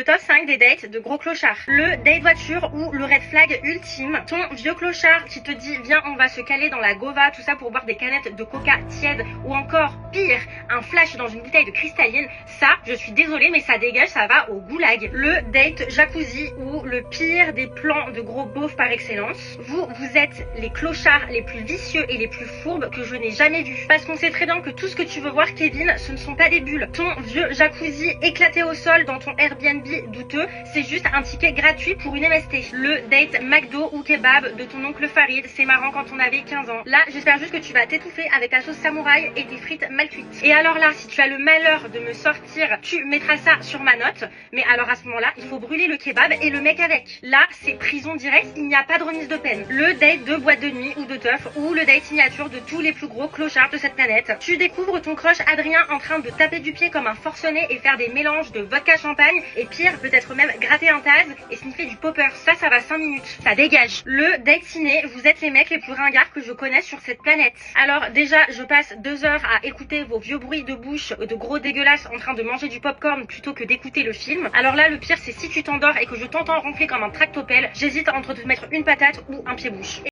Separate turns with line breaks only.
Le top 5 des dates de gros clochards. Le date voiture ou le red flag ultime. Ton vieux clochard qui te dit viens on va se caler dans la Gova, tout ça pour boire des canettes de coca tiède ou encore pire, un flash dans une bouteille de cristalline. Ça, je suis désolée mais ça dégage, ça va au goulag. Le date jacuzzi ou le pire des plans de gros beaufs par excellence. Vous êtes les clochards les plus vicieux et les plus fourbes que je n'ai jamais vus. Parce qu'on sait très bien que tout ce que tu veux voir Kevin, ce ne sont pas des bulles. Ton vieux jacuzzi éclaté au sol dans ton Airbnb douteux, c'est juste un ticket gratuit pour une MST. Le date McDo ou kebab de ton oncle Farid, c'est marrant quand on avait 15 ans. Là, j'espère juste que tu vas t'étouffer avec ta sauce samouraï et tes frites mal cuites. Et alors là, si tu as le malheur de me sortir, tu mettras ça sur ma note. Mais alors à ce moment-là, il faut brûler le kebab et le mec avec. Là, c'est prison directe, il n'y a pas de remise de peine. Le date de boîte de nuit ou de teuf ou le date signature de tous les plus gros clochards de cette planète. Tu découvres ton crush Adrien en train de taper du pied comme un forcené et faire des mélanges de vodka champagne et pire, peut-être même gratter un taz et sniffer du popper. Ça va 5 minutes. Ça dégage. Le date ciné, vous êtes les mecs les plus ringards que je connais sur cette planète. Alors déjà, je passe 2 heures à écouter vos vieux bruits de bouche de gros dégueulasses en train de manger du popcorn plutôt que d'écouter le film. Alors là, le pire, c'est si tu t'endors et que je t'entends ronfler comme un tractopelle, j'hésite entre te mettre une patate ou un pied-bouche.